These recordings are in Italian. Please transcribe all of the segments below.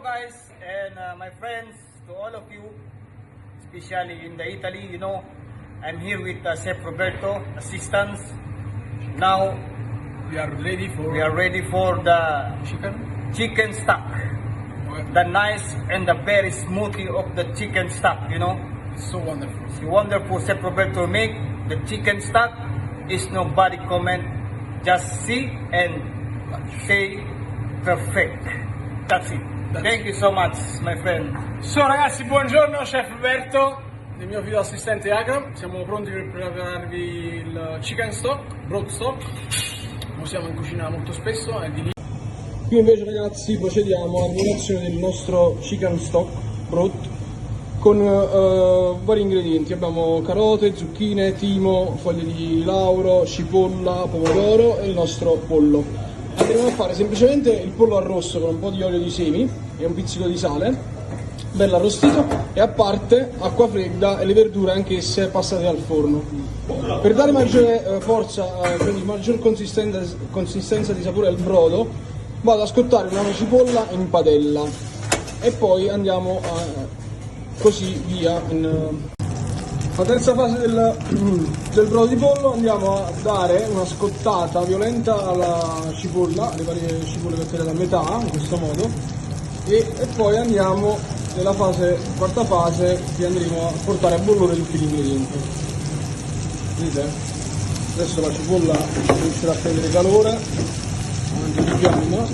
guys and my friends, to all of you, especially in the Italy, I'm here with Chef Roberto, assistants. Now We are ready for the chicken. chicken stock, the nice and the very smoothie of the chicken stock. It's so wonderful. It's wonderful. Chef Roberto make the chicken stock. Is nobody comment, just see and say perfect. That's it. Thank you so much, my friend. So ragazzi, buongiorno, Chef Roberto, il mio fido assistente Akram. Siamo pronti per prepararvi il chicken stock, broth stock. Usiamo in cucina molto spesso, è di lì. Qui invece ragazzi procediamo alla preparazione del nostro chicken stock broth con vari ingredienti. Abbiamo carote, zucchine, timo, foglie di lauro, cipolla, pomodoro e il nostro pollo. Andremo a fare semplicemente il pollo arrosto con un po' di olio di semi e un pizzico di sale, bello arrostito, e a parte acqua fredda e le verdure anch'esse passate al forno. Per dare maggiore forza, quindi maggior consistenza di sapore al brodo, vado a scottare una cipolla in padella e poi andiamo così via. La terza fase del brodo di pollo, andiamo a dare una scottata violenta alla cipolla, le varie cipolle tagliate a metà, in questo modo, e poi andiamo nella quarta fase, che andremo a portare a bollore tutti gli ingredienti. Vedete? Adesso la cipolla inizierà a prendere calore, anche di fiamma,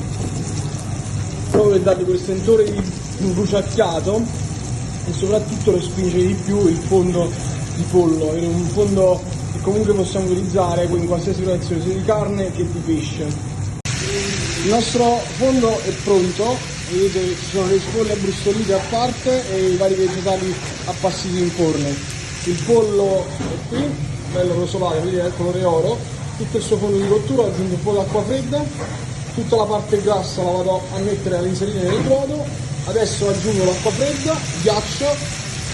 proprio per dargli quel sentore di bruciacchiato e soprattutto respingere di più il fondo di pollo, è un fondo che comunque possiamo utilizzare in qualsiasi preparazione sia di carne che di pesce. Il nostro fondo è pronto, vedete ci sono le cipolle abbrustolite a parte e i vari vegetali appassiti in forno. Il pollo è qui, bello rosolato, vedete il colore oro, tutto il suo fondo di cottura, ho aggiunto un po' d'acqua fredda, tutta la parte grassa la vado a mettere all'inserire nel brodo. Adesso aggiungo l'acqua fredda, ghiaccio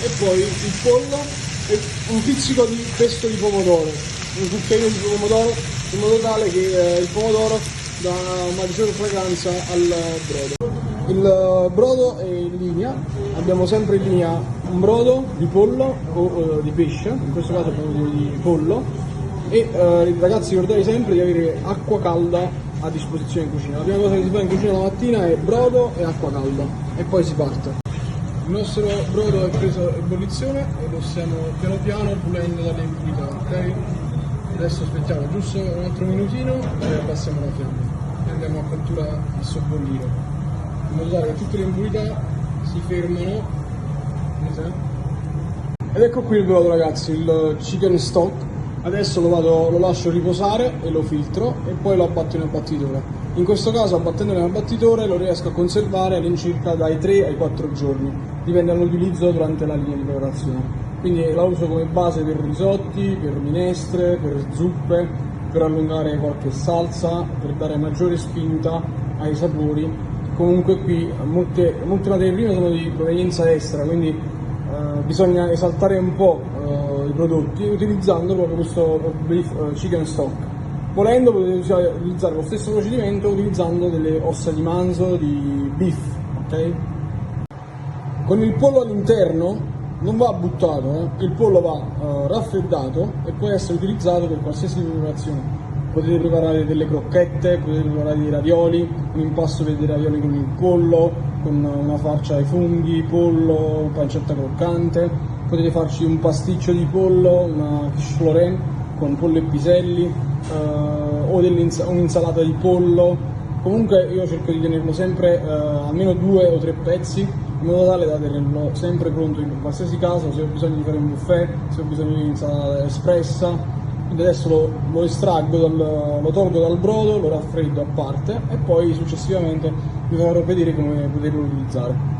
e poi il pollo e un pizzico di pesto di pomodoro, un cucchiaino di pomodoro, in modo tale che il pomodoro dà maggiore fragranza al brodo. Il brodo è in linea, abbiamo sempre in linea un brodo di pollo o di pesce, in questo caso abbiamo di pollo, e ragazzi ricordatevi sempre di avere acqua calda a disposizione in cucina. La prima cosa che si fa in cucina la mattina è brodo e acqua calda e poi si parte. Il nostro brodo è preso a ebollizione e lo stiamo piano piano pulendo dalle impurità, ok? Adesso aspettiamo giusto un altro minutino e abbassiamo la fiamma e andiamo a cottura a sobbollire, in modo tale che tutte le impurità si fermano. Ed ecco qui il brodo ragazzi, il chicken stock. Adesso lo lascio riposare e lo filtro e poi lo abbatto in abbattitore. In questo caso, abbattendolo in abbattitore, lo riesco a conservare all'incirca dai 3 ai 4 giorni, dipende dall'utilizzo durante la linea di preparazione. Quindi la uso come base per risotti, per minestre, per zuppe, per allungare qualche salsa, per dare maggiore spinta ai sapori. Comunque qui molte materie prime sono di provenienza estera, quindi bisogna esaltare un po' i prodotti utilizzando proprio questo beef chicken stock. Volendo potete utilizzare lo stesso procedimento utilizzando delle ossa di manzo di beef, ok? Con il pollo all'interno non va buttato, il pollo va raffreddato e può essere utilizzato per qualsiasi preparazione. Potete preparare delle crocchette, potete preparare dei ravioli, un impasto per dei ravioli con il pollo, con una farcia ai funghi, pollo, pancetta croccante. Potete farci un pasticcio di pollo, una quiche Florin con pollo e piselli, o un'insalata di pollo. Comunque io cerco di tenerlo sempre almeno 2 o 3 pezzi, in modo tale da tenerlo sempre pronto in qualsiasi caso, se ho bisogno di fare un buffet, se ho bisogno di un'insalata espressa. Quindi adesso lo estraggo, lo tolgo dal brodo, lo raffreddo a parte e poi successivamente vi farò vedere come poterlo utilizzare.